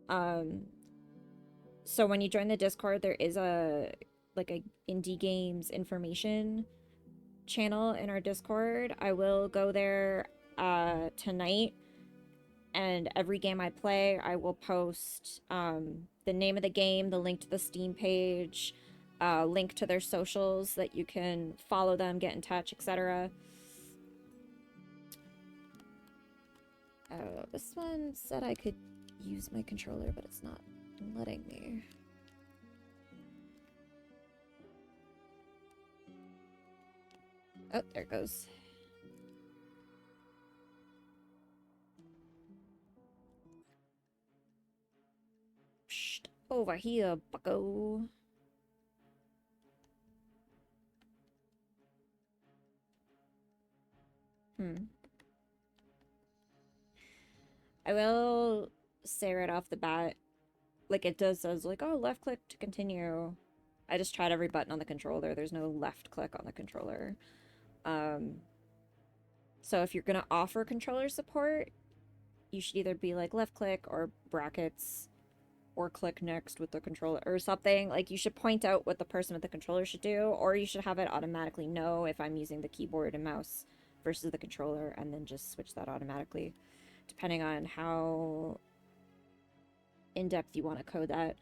So when you join the Discord, there is a indie games information channel in our Discord. I will go there tonight, and every game I play, I will post the name of the game, the link to the Steam page, link to their socials that you can follow them, get in touch, etc. Oh, this one said I could use my controller, but it's not letting me. Oh, there it goes. Psst, over here, bucko. I will say right off the bat, like it does says like, oh, left click to continue. I just tried every button on the controller. There's no left click on the controller. So if you're gonna offer controller support, you should either be like left click or brackets or click next with the controller or something. Like you should point out what the person with the controller should do, or you should have it automatically know if I'm using the keyboard and mouse versus the controller, and then just switch that automatically, depending on how in-depth you want to code that.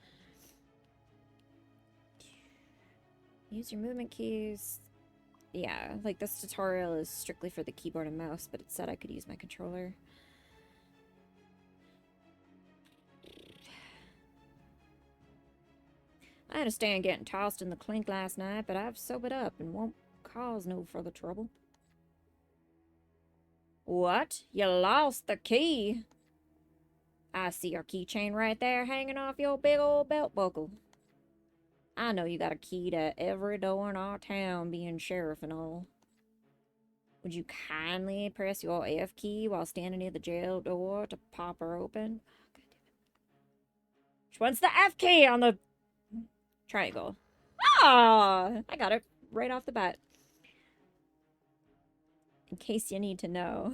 Use your movement keys. Yeah, like this tutorial is strictly for the keyboard and mouse, but it said I could use my controller. I understand getting tossed in the clink last night, but I've sobered up and won't cause no further trouble. What? You lost the key? I see your keychain right there hanging off your big old belt buckle. I know you got a key to every door in our town, being sheriff and all. Would you kindly press your F key while standing near the jail door to pop her open? Oh, which one's the F key on the triangle? Ah! I got it right off the bat. In case you need to know.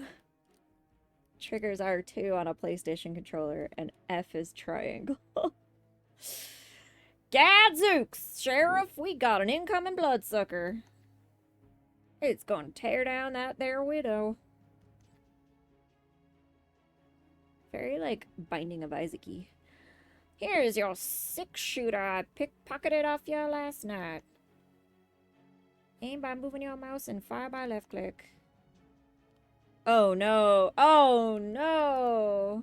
Triggers R2 on a PlayStation controller, and F is triangle. Gadzooks! Sheriff, we got an incoming bloodsucker. It's gonna tear down that there widow. Very, like, Binding of Isaac-y. Here's your 6-shooter I pickpocketed off you last night. Aim by moving your mouse and fire by left click. Oh no. Oh no.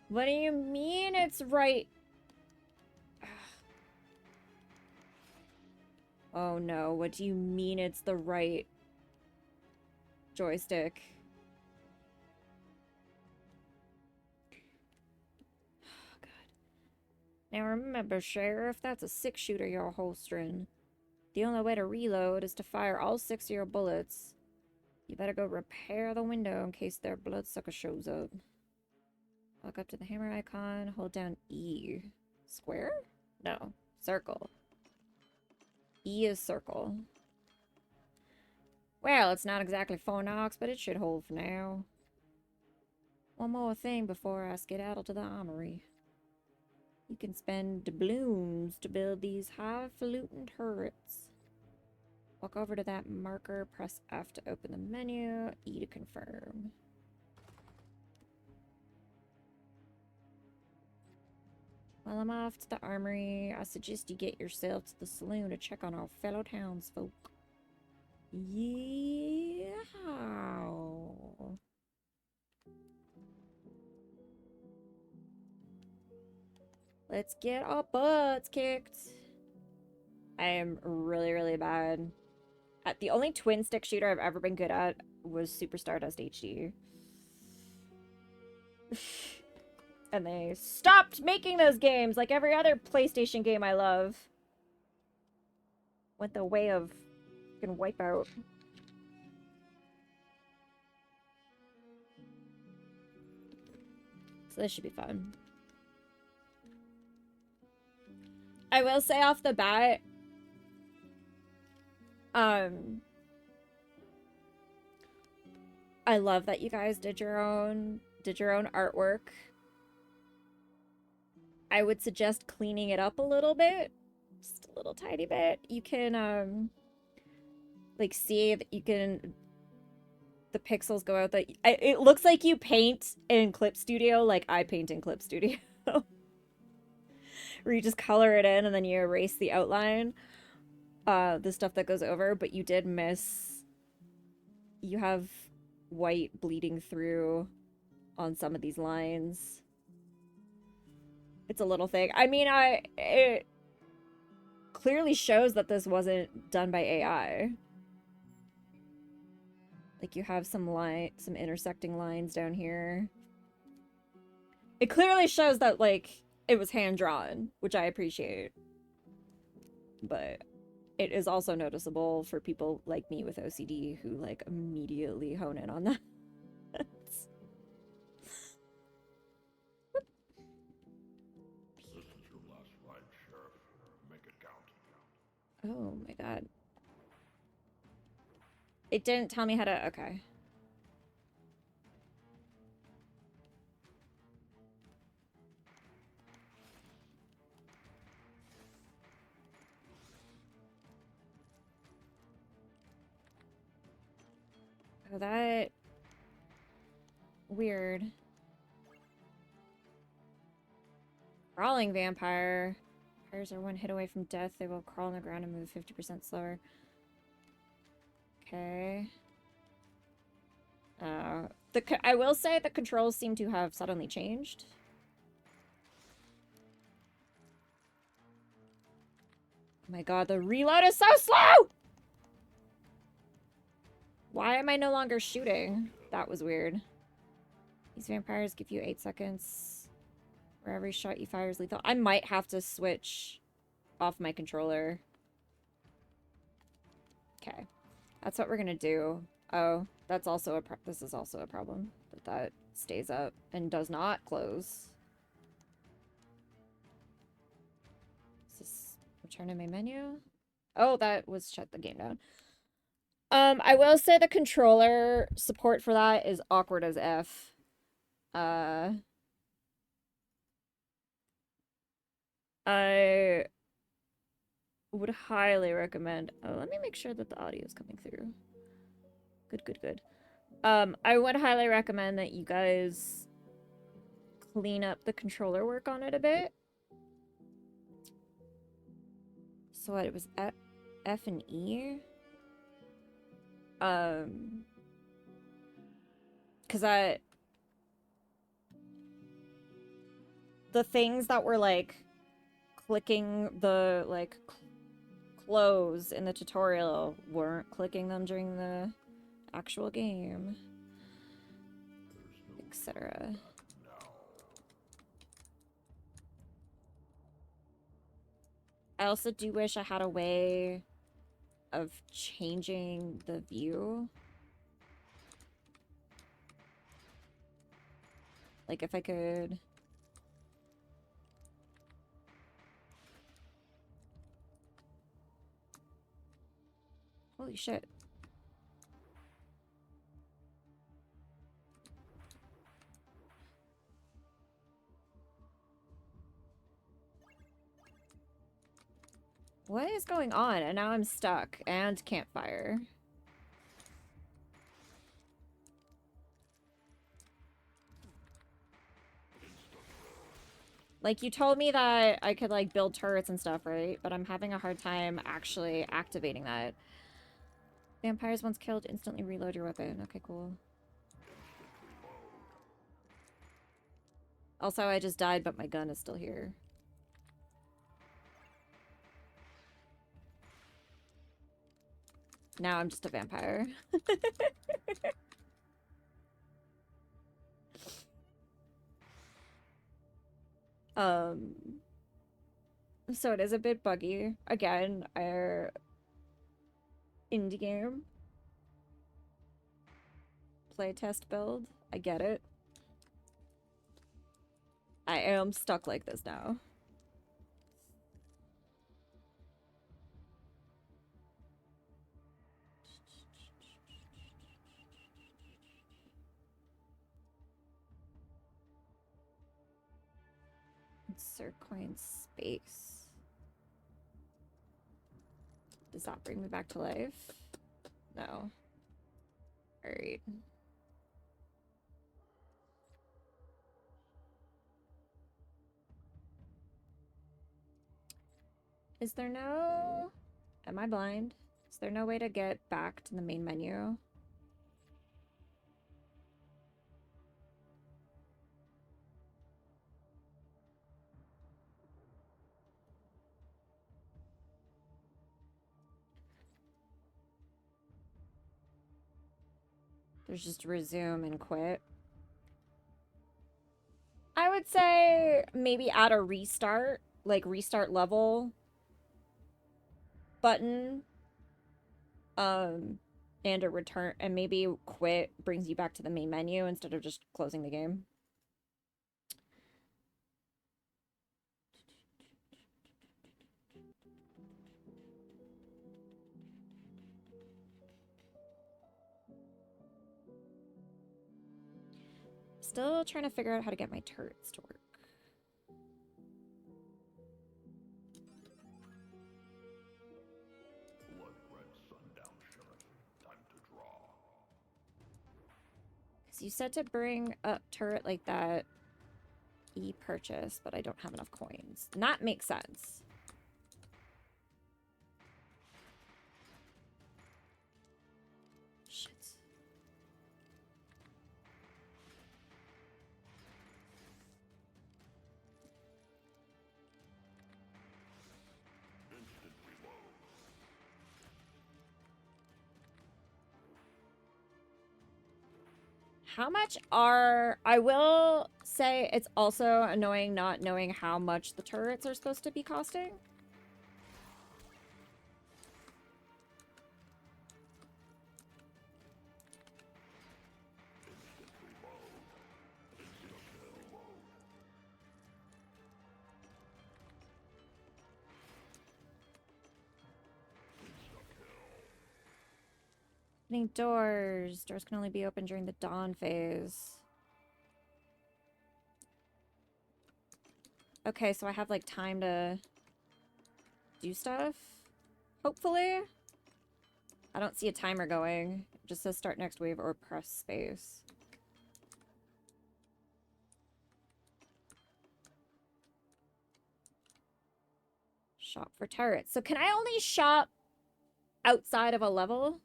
What do you mean it's right? Oh no, what do you mean it's the right joystick? Oh god. Now remember, Sheriff, that's a 6-shooter you're holstering. The only way to reload is to fire all 6 of your bullets. You better go repair the window in case their bloodsucker shows up. Walk up to the hammer icon, hold down E. Square? No, circle. E is circle. Well, it's not exactly Fort Knox, but it should hold for now. One more thing before I skedaddle to the armory. You can spend doubloons to build these highfalutin turrets. Walk over to that marker, press F to open the menu, E to confirm. While I'm off to the armory, I suggest you get yourself to the saloon to check on our fellow townsfolk. Yeah. Let's get our butts kicked. I am really, really bad. The only twin stick shooter I've ever been good at was Super Stardust HD. And they stopped making those games like every other PlayStation game I love. Went the way of fucking Wipeout. So this should be fun. I will say off the bat, I love that you guys did your own did your own artwork. I would suggest cleaning it up a little bit. Just a little tiny bit. You can, like, see that you can... The pixels go out that... It looks like you paint in Clip Studio like I paint in Clip Studio. Where you just color it in and then you erase the outline. The stuff that goes over, but you did miss... You have white bleeding through on some of these lines. It's a little thing. I mean, it clearly shows that this wasn't done by AI. Like, you have some intersecting lines down here. It clearly shows that, like, it was hand-drawn, which I appreciate. But it is also noticeable for people like me with OCD who, like, immediately hone in on that. Oh my god. It didn't tell me how to... Okay. Oh, that... Weird. Crawling vampire. Vampires are one hit away from death. They will crawl on the ground and move 50% slower. Okay. I will say the controls seem to have suddenly changed. Oh my god, the reload is so slow! Why am I no longer shooting? That was weird. These vampires give you 8 seconds. For every shot you fire is lethal. I might have to switch off my controller. Okay. That's what we're gonna do. Oh, that's also this is also a problem. That stays up and does not close. Is this return to main menu? Oh, that was shut the game down. I will say the controller support for that is awkward as F. I would highly recommend... Oh, let me make sure that the audio is coming through. Good, good, good. I would highly recommend that you guys clean up the controller work on it a bit. So what, it was F and E? Because the things that were, like, clicking the, like, close in the tutorial weren't clicking them during the actual game. Etc. I also do wish I had a way of changing the view. Like, if I could... Holy shit. What is going on? And now I'm stuck and can't fire. Like, you told me that I could, like, build turrets and stuff, right? But I'm having a hard time actually activating that. Vampires once killed, instantly reload your weapon. Okay, cool. Also, I just died, but my gun is still here. Now I'm just a vampire. So it is a bit buggy. Again, our indie game. Playtest build. I get it. I am stuck like this now. Insert coin space. Does that bring me back to life? No. Alright. Is there no... Am I blind? Is there no way to get back to the main menu? There's just resume and quit. I would say maybe add a restart, like restart level button. And a return, and maybe quit brings you back to the main menu instead of just closing the game. Still trying to figure out how to get my turrets to work. Because you said to bring up turret like that, e-purchase, but I don't have enough coins. And that makes sense. Shit. How much are... I will say it's also annoying not knowing how much the turrets are supposed to be costing. Opening doors. Doors can only be opened during the dawn phase. Okay, so I have, like, time to do stuff? Hopefully? I don't see a timer going. It just says start next wave or press space. Shop for turrets. So can I only shop outside of a level?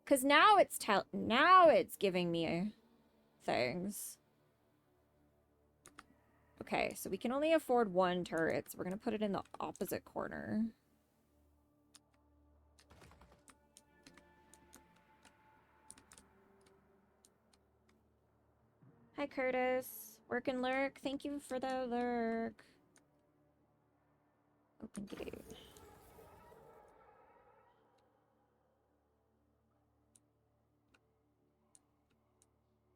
Because now it's giving me things. Okay, so we can only afford one turret, so we're gonna put it in the opposite corner. Hi, Curtis. Work and lurk. Thank you for the lurk. Open gate.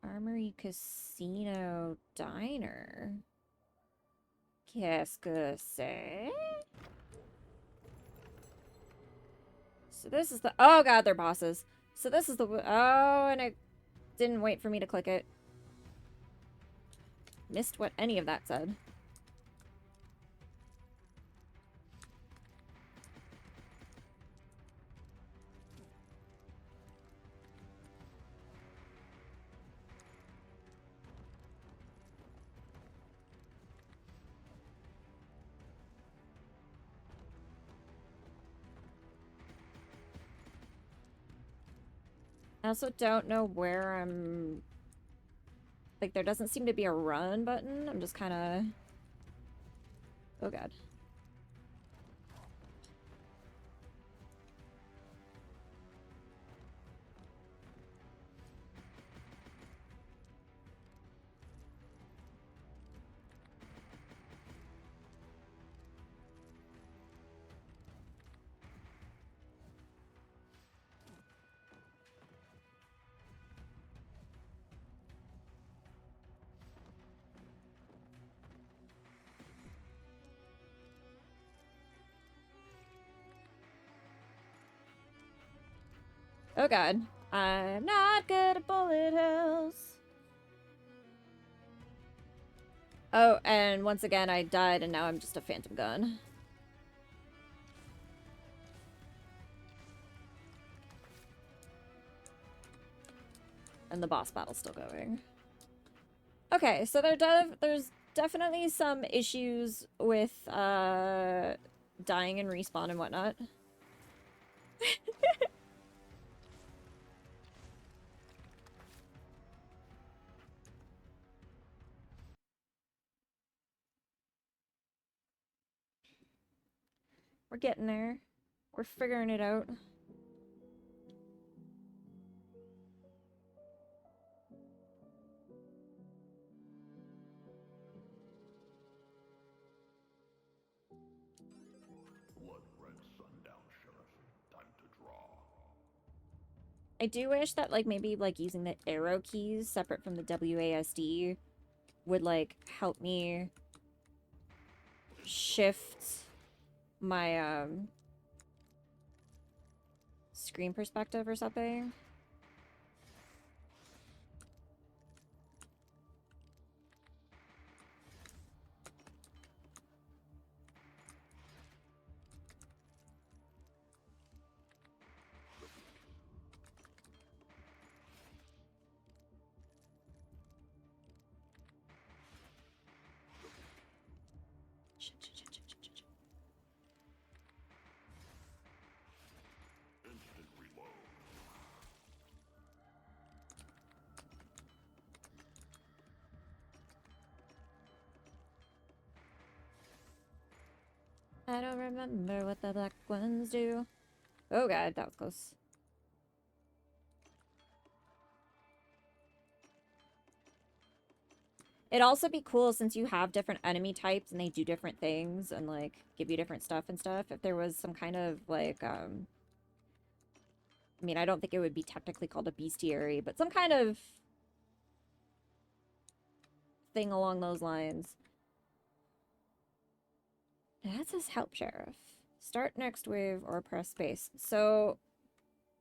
Armory Casino Diner. Qu'est-ce que c'est? So this is the... Oh god, they're bosses. So this is the... Oh, and it didn't wait for me to click it. Missed what any of that said. I also don't know where I'm... Like, there doesn't seem to be a run button. I'm just kind of... Oh, God. Oh, God. I'm not good at bullet hells. Oh, and once again I died and now I'm just a phantom gun. And the boss battle's still going. Okay, so there's definitely some issues with dying and respawn and whatnot. We're getting there. We're figuring it out. I do wish that, like, maybe, like, using the arrow keys separate from the WASD would, like, help me shift my, screen perspective or something. I don't remember what the black ones do. Oh god, that was close. It'd also be cool since you have different enemy types and they do different things and, like, give you different stuff and stuff. If there was some kind of, like, I mean, I don't think it would be technically called a bestiary, but some kind of thing along those lines. That says help, Sheriff. Start next wave or press space. So,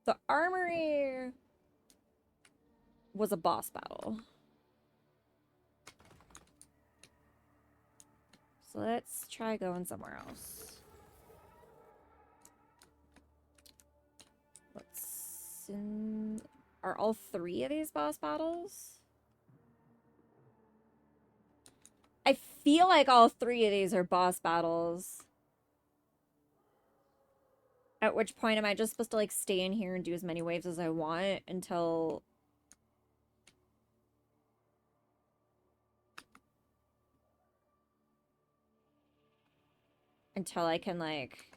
the armory was a boss battle. So let's try going somewhere else. Let's... Are all three of these boss battles? I feel like all three of these are boss battles. At which point am I just supposed to, like, stay in here and do as many waves as I want until... until I can, like...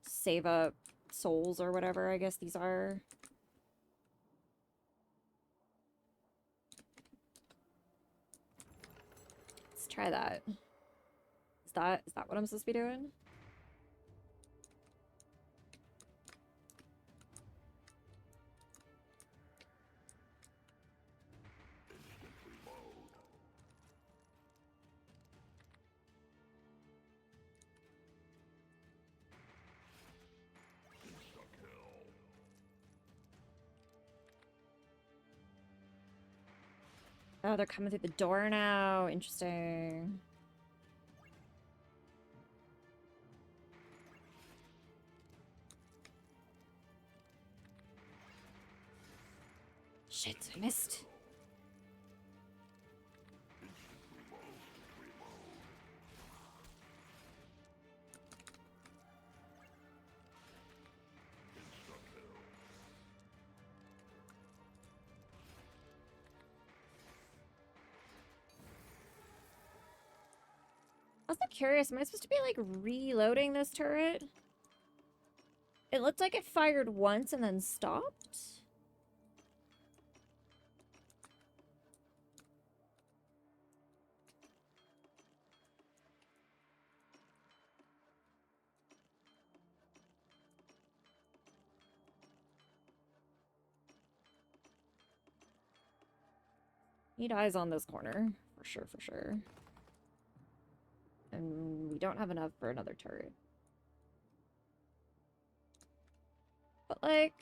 save up souls or whatever I guess these are. Let's try that. Is that what I'm supposed to be doing? Oh, they're coming through the door now. Interesting. Shit, I missed. I was curious, am I supposed to be, like, reloading this turret? It looked like it fired once and then stopped. Need eyes on this corner. For sure, for sure. And we don't have enough for another turret. But, like...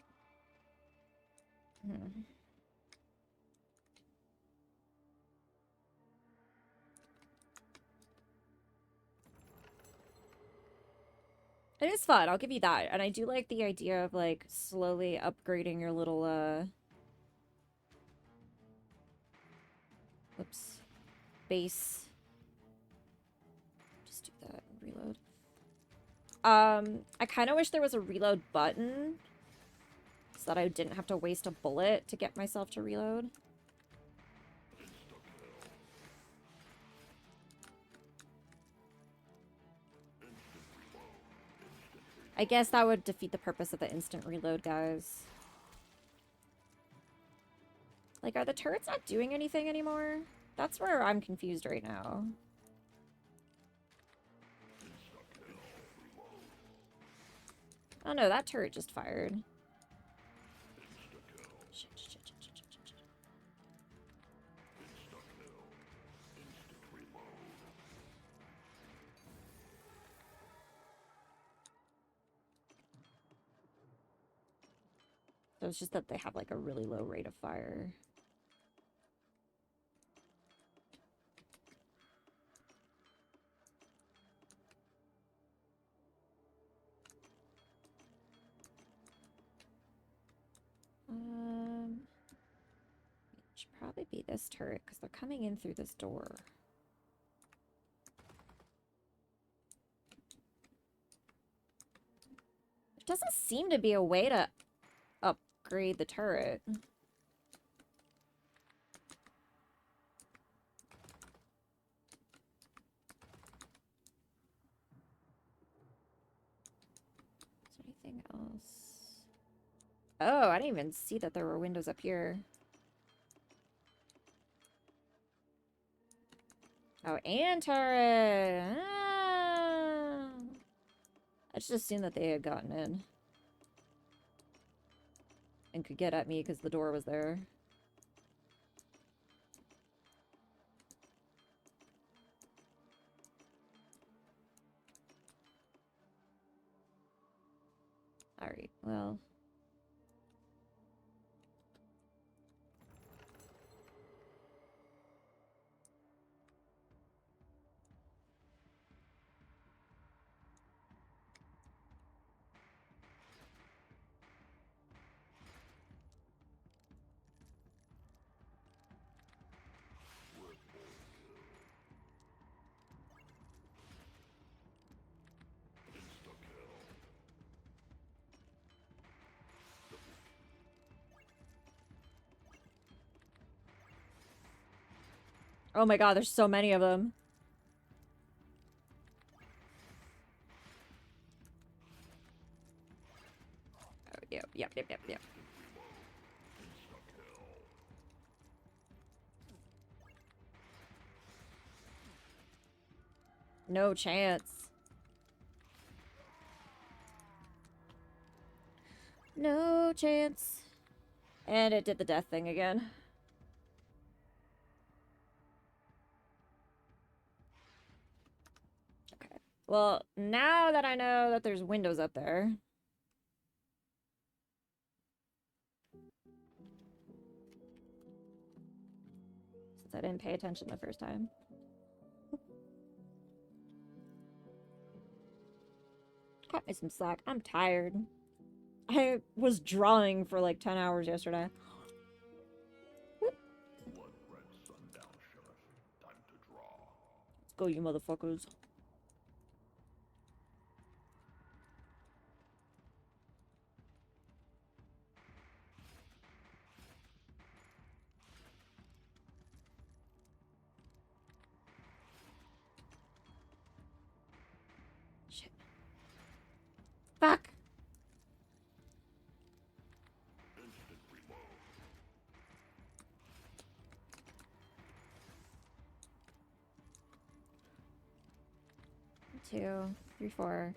It is fun, I'll give you that. And I do like the idea of, like, slowly upgrading your little, whoops. Base. Just do that and reload. I kind of wish there was a reload button so that I didn't have to waste a bullet to get myself to reload. I guess that would defeat the purpose of the instant reload, guys. Like, are the turrets not doing anything anymore? That's where I'm confused right now. Oh no, that turret just fired. Shit, shit, shit, shit, shit, shit, shit. So it's just that they have like a really low rate of fire. It should probably be this turret because they're coming in through this door. There doesn't seem to be a way to upgrade the turret. Is there anything else? Oh, I didn't even see that there were windows up here. Oh, and turret! Ah. I just assumed that they had gotten in. And could get at me because the door was there. Alright, well... Oh my god, there's so many of them. Oh, yep. No chance. No chance. And it did the death thing again. Okay. Well, now that I know that there's windows up there... Since I didn't pay attention the first time. Cut me some slack. I'm tired. I was drawing for like 10 hours yesterday. Let's go, you motherfuckers. Shit. Fuck! Two, three, 4,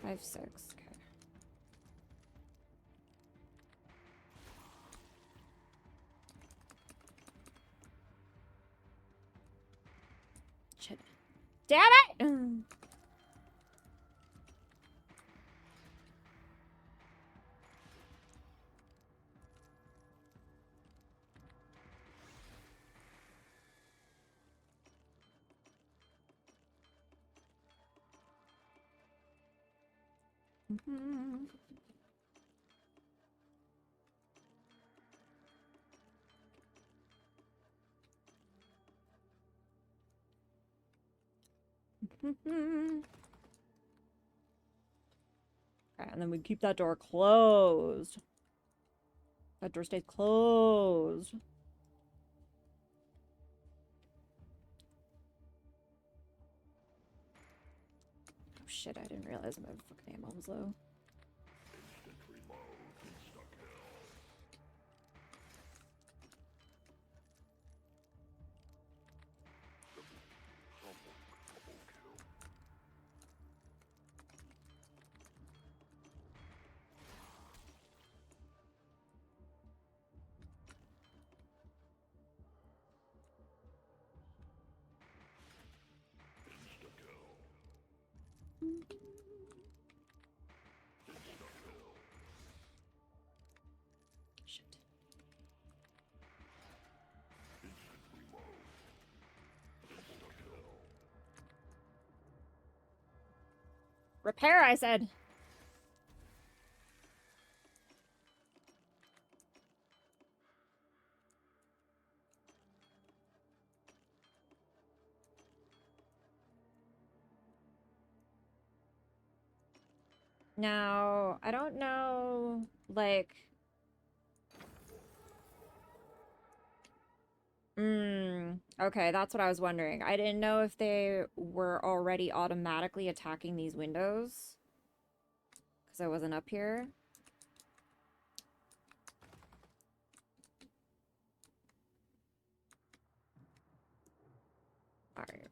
5, 6. Okay. Shit. Damn it! Okay, and then we keep that door closed. That door stays closed. Oh shit, I didn't realize my fucking ammo was low. Shit. Repair, I said. Now, I don't know, like... okay, that's what I was wondering. I didn't know if they were already automatically attacking these windows. Because I wasn't up here. Alright.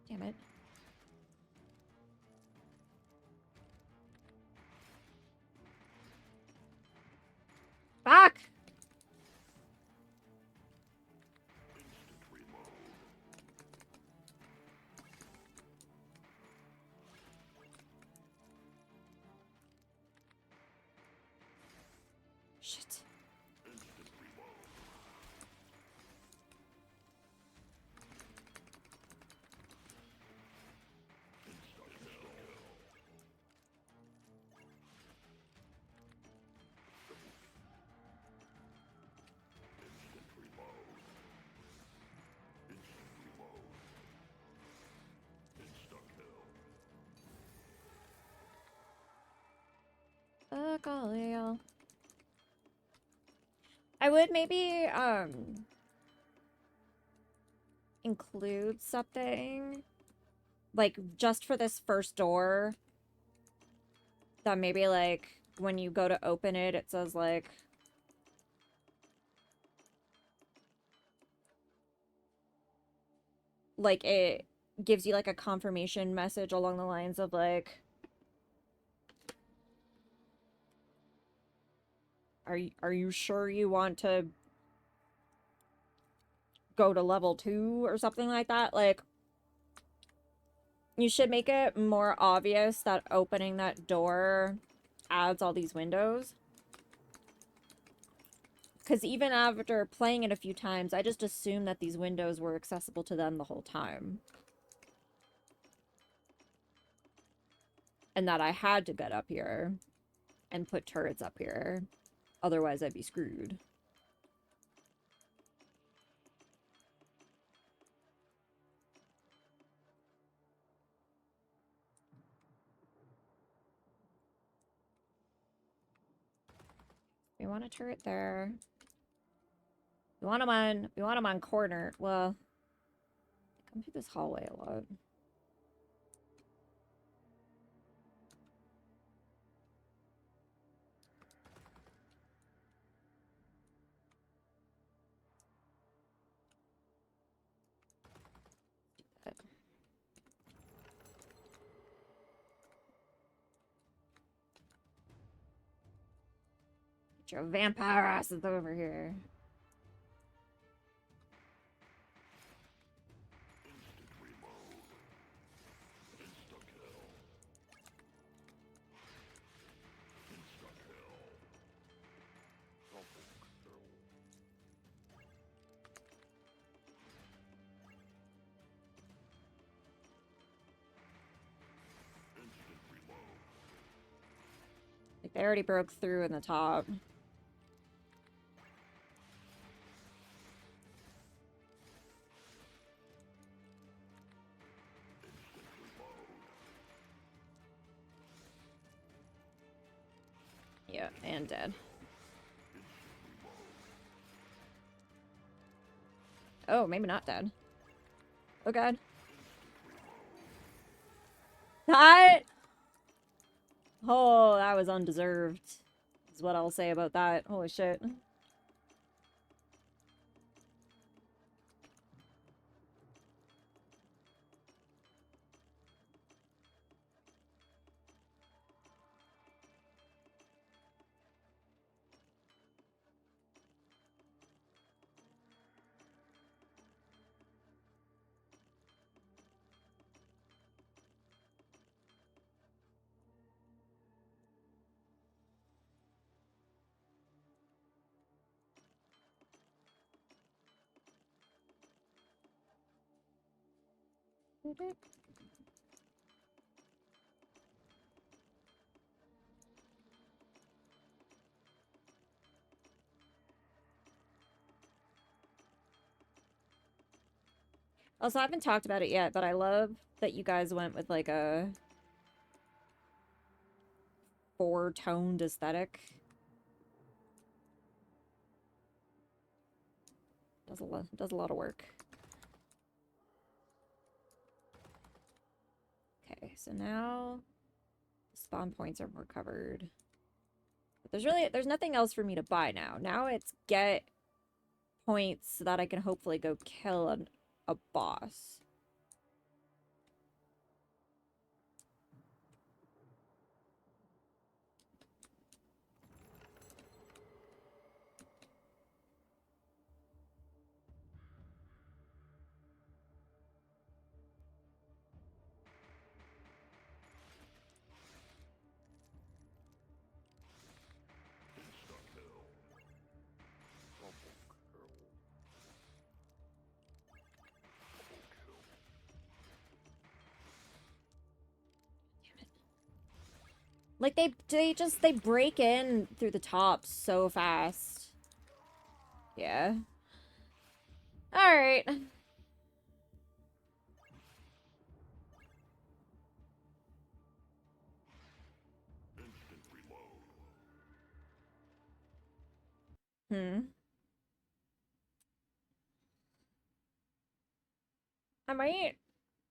Damn it. Fuck! Shit. Fuck all y'all. I would maybe, include something, like, just for this first door, that maybe, like, when you go to open it, it says, like, it gives you, like, a confirmation message along the lines of, like, are you sure you want to go to level 2 or something like that? Like, you should make it more obvious that opening that door adds all these windows. Because even after playing it a few times, I just assumed that these windows were accessible to them the whole time. And that I had to get up here and put turrets up here. Otherwise, I'd be screwed. We want a turret there. We want them on corner. Well, I come through this hallway a lot. Get your vampire asses over here. They already broke through in the top. Yeah, and dead. Oh, maybe not dead. Oh god. That... Oh, that was undeserved. Is what I'll say about that. Holy shit. Also, I haven't talked about it yet, but I love that you guys went with like a four-toned aesthetic. Does a lot of work. Okay, so now spawn points are more covered. But there's nothing else for me to buy now. Now it's get points so that I can hopefully go kill a boss. Like they break in through the top so fast. Yeah. All right. I might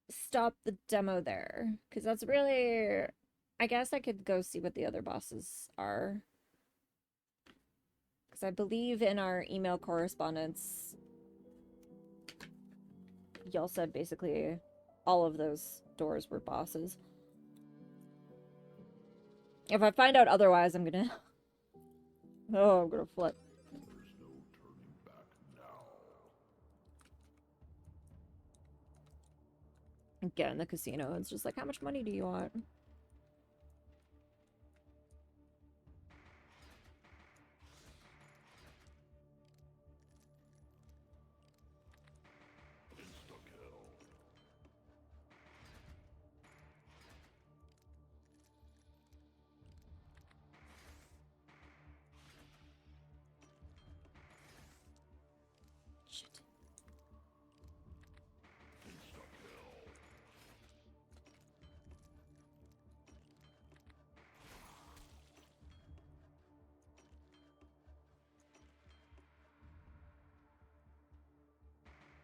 stop the demo there because that's really, I guess I could go see what the other bosses are. Because I believe in our email correspondence, y'all said basically all of those doors were bosses. If I find out otherwise, I'm gonna... Oh, I'm gonna flip. There's no turning back now. Get in the casino. It's just like, how much money do you want? Shit.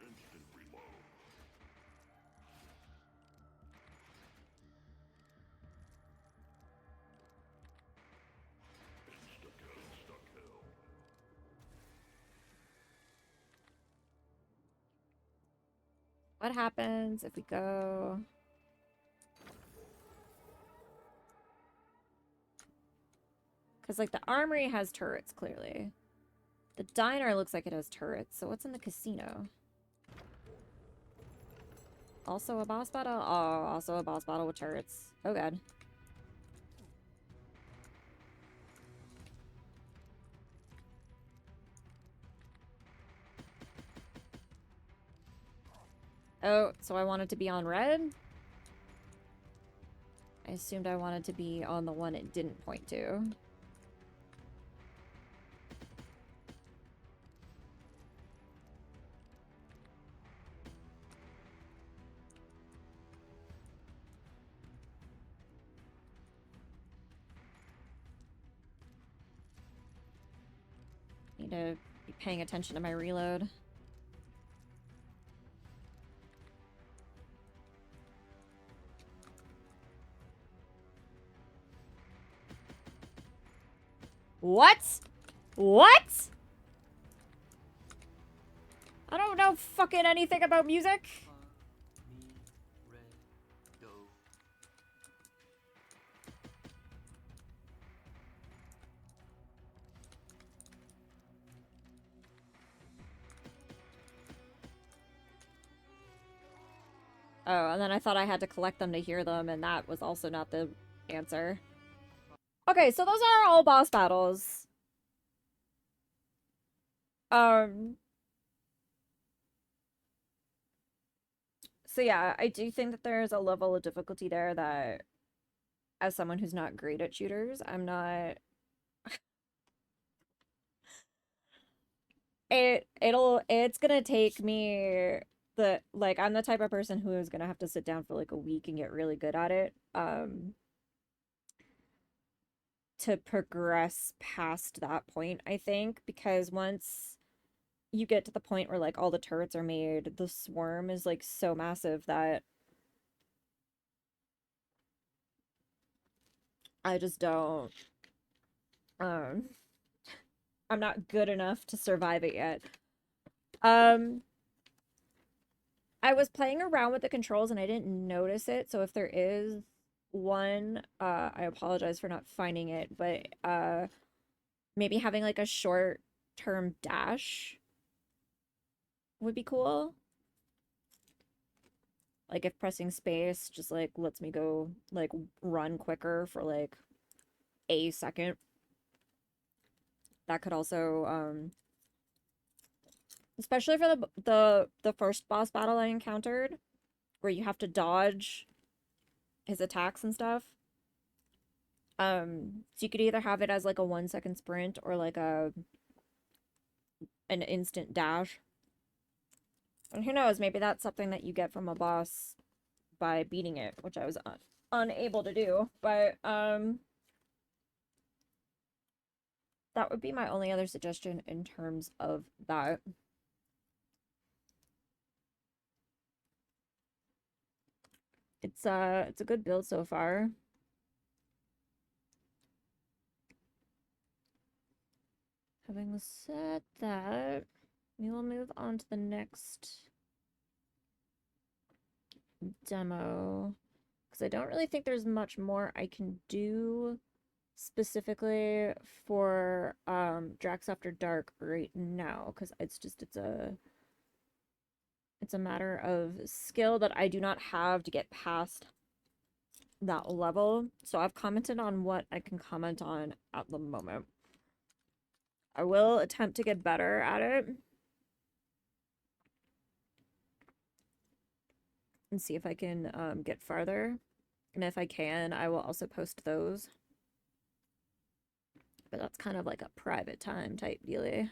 Instant reload. Insta-kill. What happens if we go... Because, like, the armory has turrets, clearly. The diner looks like it has turrets, so what's in the casino? Also a boss battle? Oh, also a boss battle with turrets. Oh god. Oh, so I wanted to be on red? I assumed I wanted to be on the one it didn't point to. to be paying attention to my reload. What? What? I don't know fucking anything about music. Oh, and then I thought I had to collect them to hear them, and that was also not the answer. Okay, so those are all boss battles. So yeah, I do think that there's a level of difficulty there that, as someone who's not great at shooters, I'm not... It's gonna take me I'm the type of person who is gonna have to sit down for like a week and get really good at it, to progress past that point, I think, because once you get to the point where like all the turrets are made, the swarm is like so massive that I just don't, um, I'm not good enough to survive it yet. I was playing around with the controls and I didn't notice it, so if there is one, I apologize for not finding it, but maybe having like a short-term dash would be cool. Like if pressing space just like lets me go like run quicker for like a second. That could also especially for the first boss battle I encountered, where you have to dodge his attacks and stuff. So you could either have it as like a 1 second sprint or like an instant dash. And who knows, maybe that's something that you get from a boss by beating it, which I was unable to do. But that would be my only other suggestion in terms of that. It's a good build so far. Having said that, we will move on to the next demo, because I don't really think there's much more I can do specifically for Dracs After Dark right now, because it's a matter of skill that I do not have to get past that level. So I've commented on what I can comment on at the moment. I will attempt to get better at it and see if I can get farther. And if I can, I will also post those. But that's kind of like a private time type dealie.